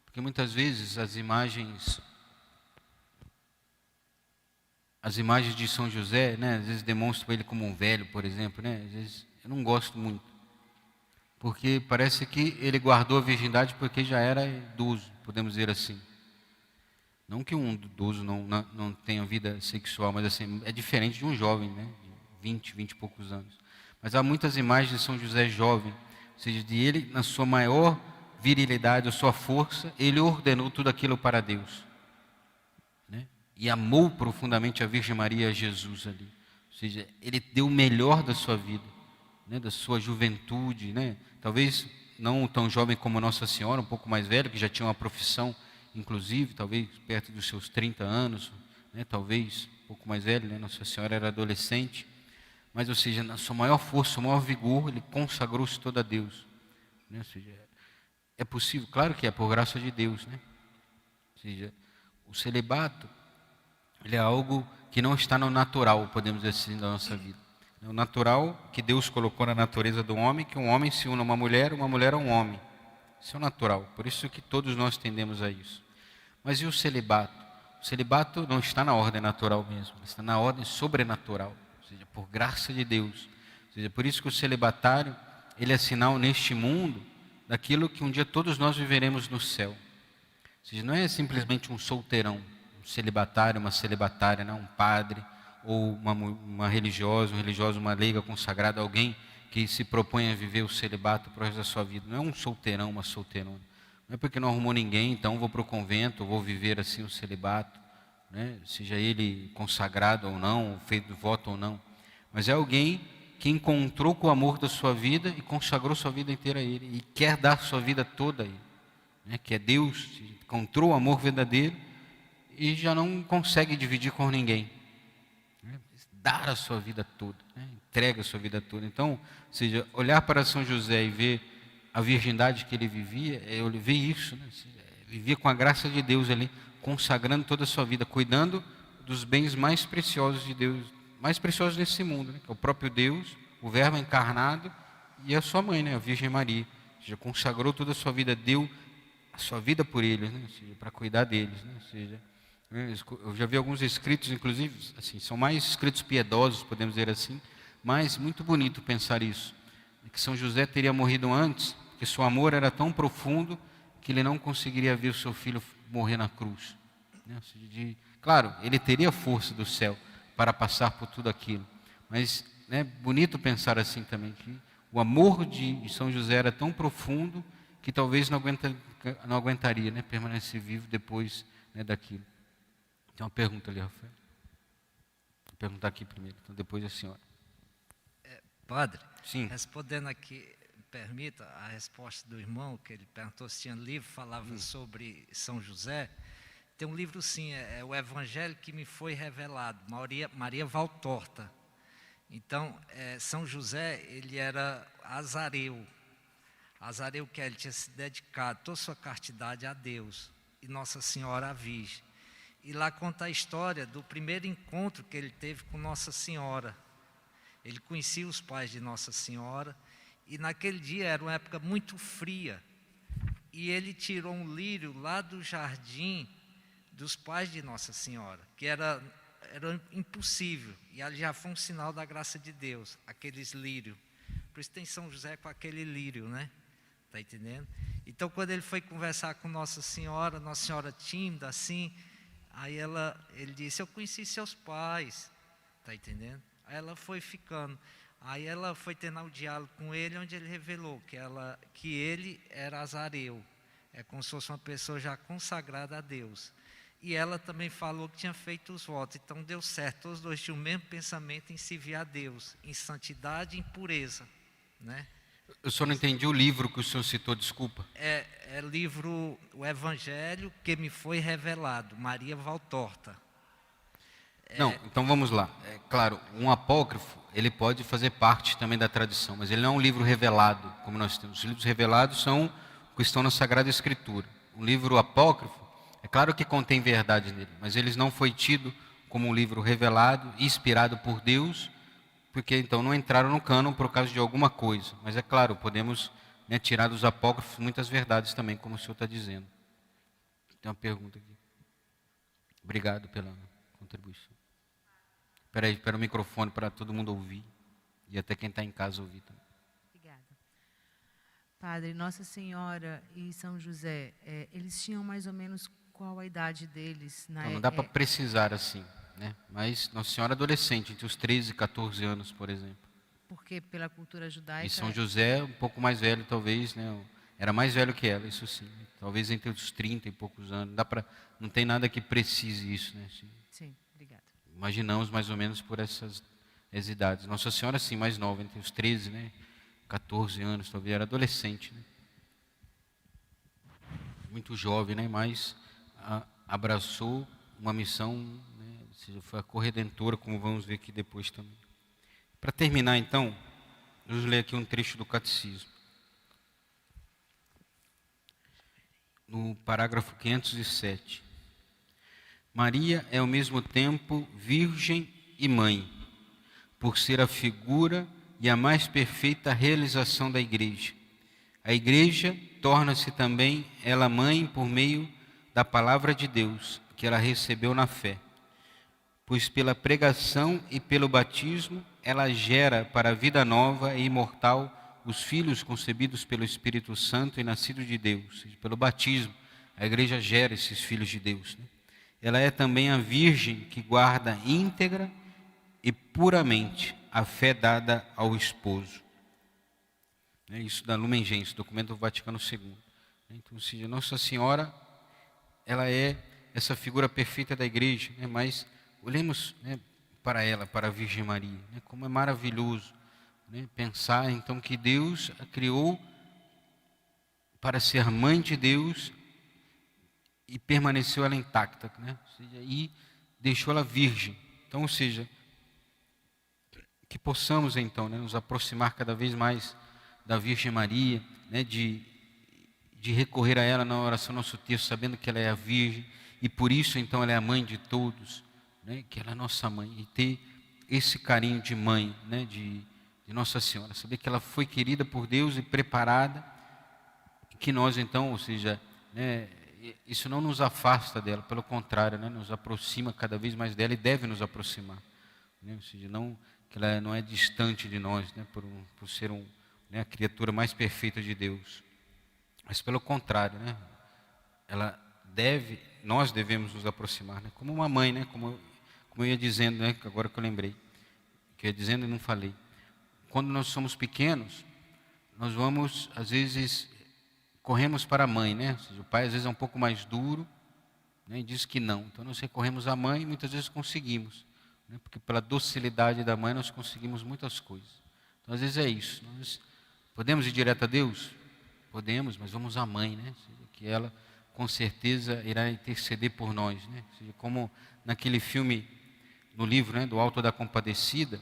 Porque muitas vezes as imagens de São José, né, às vezes demonstram ele como um velho, por exemplo, né? Às vezes eu não gosto muito, porque parece que ele guardou a virgindade porque já era idoso, podemos dizer assim. Não que um idoso não tenha vida sexual, mas assim, é diferente de um jovem, né, de 20 e poucos anos. Mas há muitas imagens de São José jovem, ou seja, de ele na sua maior virilidade, a sua força, ele ordenou tudo aquilo para Deus, né? E amou profundamente a Virgem Maria e a Jesus ali. Ou seja, ele deu o melhor da sua vida, né, da sua juventude, né? Talvez não tão jovem como Nossa Senhora, um pouco mais velho, que já tinha uma profissão, inclusive, talvez perto dos seus 30 anos, né? Talvez um pouco mais velho, né? Nossa Senhora era adolescente, mas, ou seja, na sua maior força, maior vigor, ele consagrou-se todo a Deus, né? Ou seja, é possível, claro que é por graça de Deus, né? Ou seja, o celibato, ele é algo que não está no natural, podemos dizer assim, da nossa vida. É o natural que Deus colocou na natureza do homem, que um homem se une a uma mulher a um homem. Isso é o natural, por isso que todos nós tendemos a isso. Mas e o celibato? O celibato não está na ordem natural mesmo, está na ordem sobrenatural, ou seja, por graça de Deus. Ou seja, por isso que o celibatário, ele é sinal neste mundo daquilo que um dia todos nós viveremos no céu. Ou seja, não é simplesmente um solteirão, um celibatário, uma celibatária, não, um padre, ou uma religiosa, um religioso, uma leiga consagrada, alguém que se propõe a viver o celibato para o resto da sua vida. Não é um solteirão, uma solteirona. Não é porque não arrumou ninguém, então vou para o convento, vou viver assim o celibato, né? Seja ele consagrado ou não, feito voto ou não. Mas é alguém que encontrou com o amor da sua vida e consagrou sua vida inteira a Ele, e quer dar sua vida toda a Ele, né? Que é Deus, encontrou o amor verdadeiro e já não consegue dividir com ninguém, né? Dar a sua vida toda, né? Entrega a sua vida toda. Então, ou seja, olhar para São José e ver a virgindade que ele vivia, eu vi isso, né? Vivia com a graça de Deus ali, consagrando toda a sua vida, cuidando dos bens mais preciosos de Deus, mais preciosos nesse mundo, né? Que é o próprio Deus, o Verbo encarnado e a sua mãe, né? A Virgem Maria. Ou seja, consagrou toda a sua vida, deu a sua vida por eles, né? Ou seja, para cuidar deles, né? Ou seja, eu já vi alguns escritos, inclusive, assim, são mais escritos piedosos, podemos dizer assim, mas muito bonito pensar isso, que São José teria morrido antes, porque seu amor era tão profundo que ele não conseguiria ver o seu filho morrer na cruz, né? Ou seja, claro, ele teria força do céu para passar por tudo aquilo, mas é, né, bonito pensar assim também, que o amor de São José era tão profundo que talvez não aguentaria, né, permanecer vivo depois, né, daquilo. Tem uma pergunta ali, Rafael. Vou perguntar aqui primeiro, então depois a senhora. Padre, Sim. respondendo aqui, permita a resposta do irmão, que ele perguntou se tinha livro, falava sobre São José. Tem um livro sim, é o Evangelho que me foi revelado, Maria Valtorta. Então, São José, ele era azareu. Azareu que ele tinha se dedicado toda a sua castidade a Deus e Nossa Senhora a Virgem. E lá conta a história do primeiro encontro que ele teve com Nossa Senhora. Ele conhecia os pais de Nossa Senhora e naquele dia era uma época muito fria. E ele tirou um lírio lá do jardim dos pais de Nossa Senhora, que era impossível. E ali já foi um sinal da graça de Deus, aqueles lírios. Por isso tem São José com aquele lírio, né? Está entendendo? Então, quando ele foi conversar com Nossa Senhora tímida, assim, Aí ele disse, eu conheci seus pais, tá entendendo? Aí ela foi ficando. Aí ela foi tendo um diálogo com ele, onde ele revelou que ele era azareu. É como se fosse uma pessoa já consagrada a Deus. E ela também falou que tinha feito os votos. Então deu certo, os dois tinham o mesmo pensamento em servir a Deus, em santidade e em pureza, né? Eu só não entendi o livro que o senhor citou, desculpa. É livro, o Evangelho que me foi revelado, Maria Valtorta. Não, então vamos lá. É claro, um apócrifo, ele pode fazer parte também da tradição, mas ele não é um livro revelado, como nós temos. Os livros revelados são o que estão na Sagrada Escritura. Um livro apócrifo, é claro que contém verdade nele, mas eles não foi tido como um livro revelado, inspirado por Deus, porque então não entraram no cânon por causa de alguma coisa. Mas é claro, podemos, né, tirar dos apócrifos muitas verdades também, como o senhor está dizendo. Tem uma pergunta aqui. Obrigado pela contribuição. Espera o microfone para todo mundo ouvir. E até quem está em casa ouvir também. Obrigada. Padre, Nossa Senhora e São José, eles tinham mais ou menos qual a idade deles? Então, não dá para precisar assim, né? Mas Nossa Senhora adolescente, entre os 13 e 14 anos, por exemplo. Porque pela cultura judaica... E São José, um pouco mais velho, talvez, né? Era mais velho que ela, isso sim. Talvez entre os 30 e poucos anos. Não tem nada que precise isso, né? Sim, obrigada. Imaginamos mais ou menos por essas idades. Nossa Senhora, sim, mais nova, entre os 13, né? 14 anos, talvez, era adolescente, né? Muito jovem, né? Mas abraçou uma missão, né? Ou seja, foi a corredentora, como vamos ver aqui depois também. Para terminar, então, vamos ler aqui um trecho do Catecismo. No parágrafo 507. Maria é ao mesmo tempo virgem e mãe, por ser a figura e a mais perfeita realização da Igreja. A Igreja torna-se também ela mãe por meio da palavra de Deus, que ela recebeu na fé. Pois pela pregação e pelo batismo, ela gera para a vida nova e imortal os filhos concebidos pelo Espírito Santo e nascidos de Deus. Pelo batismo, a Igreja gera esses filhos de Deus, né? Ela é também a Virgem que guarda íntegra e puramente a fé dada ao esposo. Isso da Lumen Gentium, documento do Vaticano II. Então, ou seja, Nossa Senhora, ela é essa figura perfeita da Igreja, né? Mas olhemos, né, para ela, para a Virgem Maria, né? Como é maravilhoso, né, pensar então que Deus a criou para ser mãe de Deus e permaneceu ela intacta, né? Ou seja, e deixou ela virgem. Então, ou seja, que possamos então, né, nos aproximar cada vez mais da Virgem Maria, né, de recorrer a ela na oração nosso texto, sabendo que ela é a Virgem e por isso então ela é a mãe de todos, né, que ela é nossa mãe, e ter esse carinho de mãe, né, de Nossa Senhora, saber que ela foi querida por Deus e preparada, e que nós então, ou seja, né, isso não nos afasta dela, pelo contrário, né, nos aproxima cada vez mais dela e deve nos aproximar, né, ou seja, não, que ela não é distante de nós, né, por ser né, a criatura mais perfeita de Deus, mas pelo contrário, né, nós devemos nos aproximar, né, como uma mãe, né, como eu ia dizendo, né, agora que eu lembrei, que eu ia dizendo e não falei, quando nós somos pequenos, nós vamos, às vezes, corremos para a mãe, né? Ou seja, o pai às vezes é um pouco mais duro, né, e diz que não. Então nós recorremos à mãe e muitas vezes conseguimos, né, porque pela docilidade da mãe nós conseguimos muitas coisas. Então às vezes é isso. Nós podemos ir direto a Deus? Podemos, mas vamos à mãe, né? Ou seja, que ela com certeza irá interceder por nós, né? Ou seja, como naquele filme, no livro, né, do Alto da Compadecida,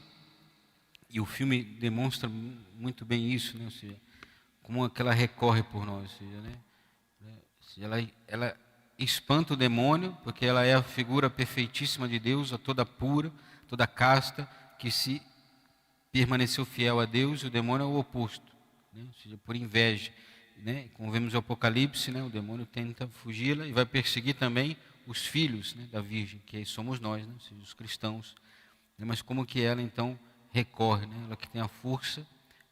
e o filme demonstra muito bem isso, né? Ou seja, como que ela recorre por nós, ou seja, né? Ela espanta o demônio, porque ela é a figura perfeitíssima de Deus, a toda pura, toda casta, que se permaneceu fiel a Deus, e o demônio é o oposto, né? Ou seja, por inveja, né? Como vemos no Apocalipse, né? O demônio tenta fugi-la e vai perseguir também os filhos, né, da Virgem, que somos nós, né? Ou seja, os cristãos, né? Mas como que ela então recorre, né? Ela que tem a força,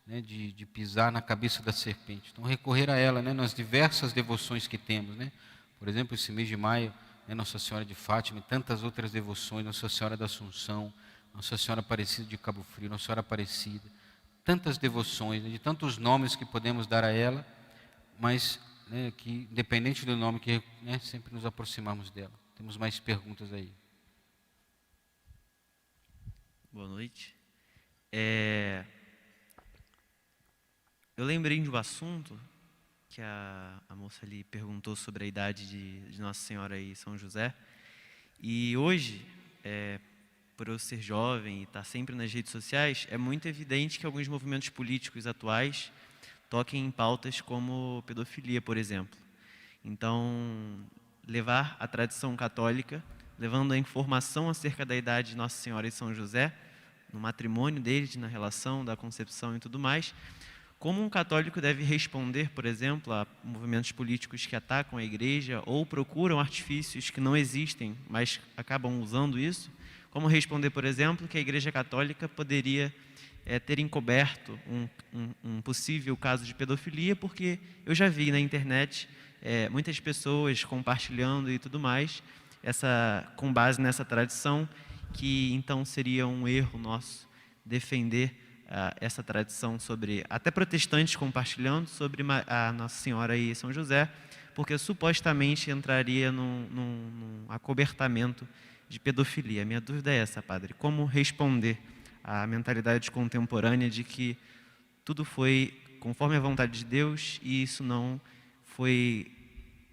né, de pisar na cabeça da serpente. Então, recorrer a ela, né, nas diversas devoções que temos, né? Por exemplo, esse mês de maio né, Nossa Senhora de Fátima e tantas outras devoções, Nossa Senhora da Assunção, Nossa Senhora Aparecida de Cabo Frio, Nossa Senhora Aparecida, tantas devoções, né, de tantos nomes que podemos dar a ela, mas né, que, independente do nome, que né, sempre nos aproximamos dela. Temos mais perguntas aí. Boa noite. Eu lembrei de um assunto que a moça ali perguntou sobre a idade de Nossa Senhora e São José. E hoje, por eu ser jovem e estar sempre nas redes sociais, é muito evidente que alguns movimentos políticos atuais toquem em pautas como pedofilia, por exemplo. Então, levar a tradição católica, levando a informação acerca da idade de Nossa Senhora e São José, no matrimônio deles, na relação da concepção e tudo mais, como um católico deve responder, por exemplo, a movimentos políticos que atacam a igreja ou procuram artifícios que não existem, mas acabam usando isso? Como responder, por exemplo, que a Igreja Católica poderia ter encoberto um possível caso de pedofilia, porque eu já vi na internet muitas pessoas compartilhando e tudo mais, com base nessa tradição, que então seria um erro nosso defender essa tradição sobre, até protestantes compartilhando, sobre a Nossa Senhora e São José, porque supostamente entraria num acobertamento de pedofilia. Minha dúvida é essa, padre, como responder à mentalidade contemporânea de que tudo foi conforme a vontade de Deus e isso não foi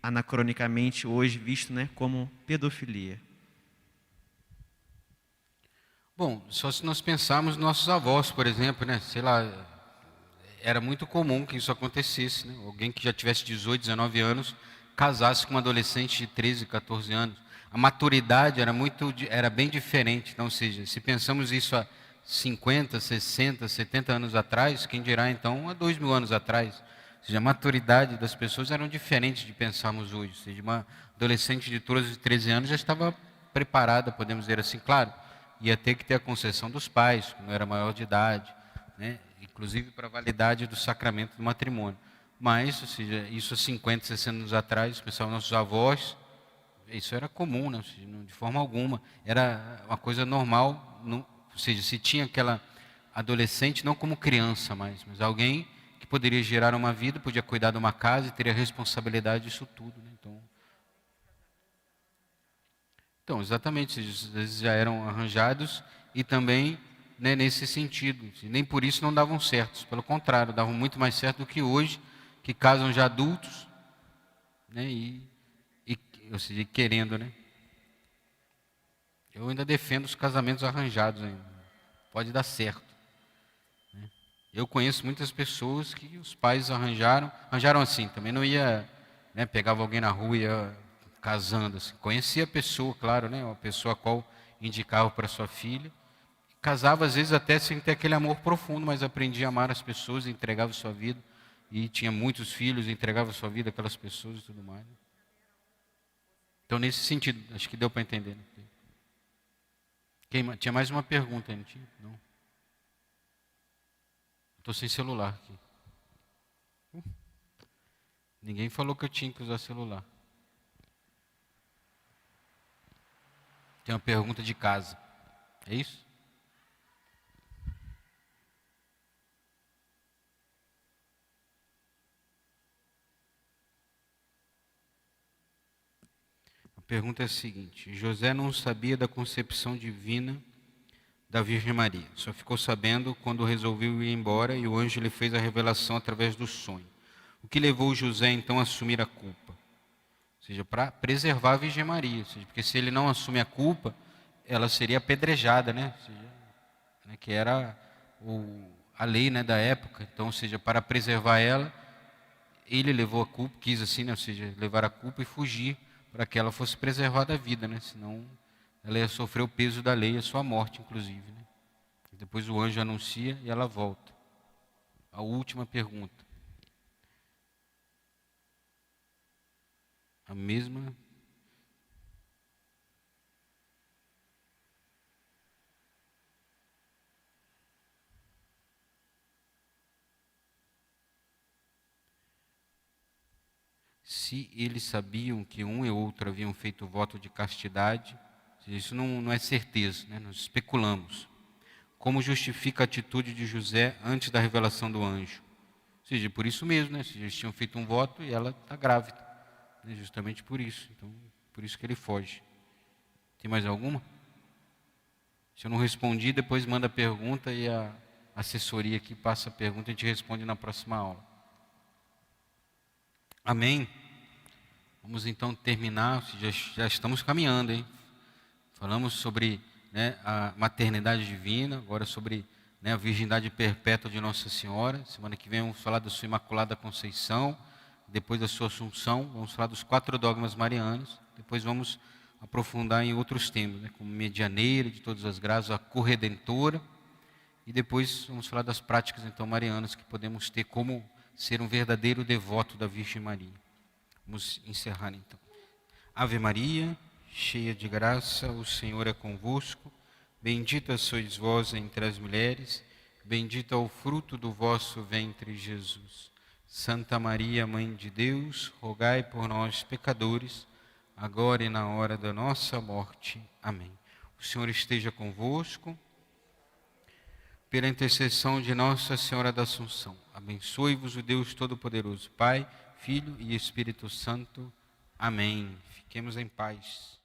anacronicamente hoje visto, né, como pedofilia? Bom, só se nós pensarmos nossos avós, por exemplo, né? Sei lá, era muito comum que isso acontecesse, né? Alguém que já tivesse 18, 19 anos casasse com uma adolescente de 13, 14 anos. A maturidade era bem diferente. Então, ou seja, se pensamos isso há 50, 60, 70 anos atrás, quem dirá então há 2000 anos atrás? Ou seja, a maturidade das pessoas eram diferentes de pensarmos hoje. Ou seja, uma adolescente de 12, 13 anos já estava preparada, podemos dizer assim, claro, ia ter que ter a concessão dos pais, que não era maior de idade, né? Inclusive para a validade do sacramento do matrimônio. Mas, ou seja, isso há 50, 60 anos atrás, pensavam nossos avós, isso era comum, né? Ou seja, de forma alguma. Era uma coisa normal, ou seja, se tinha aquela adolescente, não como criança mais, mas alguém que poderia gerar uma vida, podia cuidar de uma casa e teria responsabilidade disso tudo. Né? Então, exatamente, eles já eram arranjados e também né, nesse sentido. Nem por isso não davam certos, pelo contrário, davam muito mais certo do que hoje, que casam já adultos, né, ou seja, querendo, né? Eu ainda defendo os casamentos arranjados ainda. Pode dar certo. Né? Eu conheço muitas pessoas que os pais arranjaram assim, também não ia, né, pegava alguém na rua e ia casando assim. Conhecia a pessoa, claro, né, uma pessoa a qual indicava para sua filha. Casava às vezes até sem ter aquele amor profundo, mas aprendia a amar as pessoas, entregava sua vida e tinha muitos filhos, entregava sua vida àquelas pessoas e tudo mais. Então nesse sentido, acho que deu para entender. Né? Tinha mais uma pergunta aí, não tinha? Não. Estou sem celular aqui. Ninguém falou que eu tinha que usar celular. Tem uma pergunta de casa. É isso? A pergunta é a seguinte: José não sabia da concepção divina da Virgem Maria. Só ficou sabendo quando resolveu ir embora e o anjo lhe fez a revelação através do sonho. O que levou José então a assumir a culpa? Ou seja, para preservar a Virgem Maria. Ou seja, porque se ele não assume a culpa, ela seria apedrejada, né? Ou seja, né, que era a lei, né, da época. Então, ou seja, para preservar ela, ele levou a culpa, quis assim, né, ou seja, levar a culpa e fugir para que ela fosse preservada a vida, né? Senão ela ia sofrer o peso da lei, a sua morte, inclusive. Né? Depois o anjo anuncia e ela volta. A última pergunta. A mesma. se eles sabiam que um e outro haviam feito voto de castidade, isso não é certeza, né? Nós especulamos. Como justifica a atitude de José antes da revelação do anjo? Ou seja, por isso mesmo, né? Eles tinham feito um voto e ela está grávida, né? Justamente por isso. Então, por isso que ele foge. Tem mais alguma? Se eu não respondi, depois manda a pergunta e a assessoria aqui passa a pergunta e a gente responde na próxima aula. Amém? Vamos então terminar, já estamos caminhando, hein? Falamos sobre, né, a maternidade divina, agora sobre, né, a virgindade perpétua de Nossa Senhora. Semana que vem vamos falar da sua Imaculada Conceição, depois da sua Assunção, vamos falar dos 4 dogmas marianos, depois vamos aprofundar em outros temas, né, como medianeira de todas as graças, a corredentora, e depois vamos falar das práticas então marianas que podemos ter como ser um verdadeiro devoto da Virgem Maria. Vamos encerrar então. Ave Maria, cheia de graça, o Senhor é convosco. Bendita sois vós entre as mulheres, bendito é o fruto do vosso ventre, Jesus. Santa Maria, Mãe de Deus, rogai por nós, pecadores, agora e na hora da nossa morte. Amém. O Senhor esteja convosco. Pela intercessão de Nossa Senhora da Assunção, abençoe-vos o Deus Todo-Poderoso, Pai, Filho e Espírito Santo. Amém. Fiquemos em paz.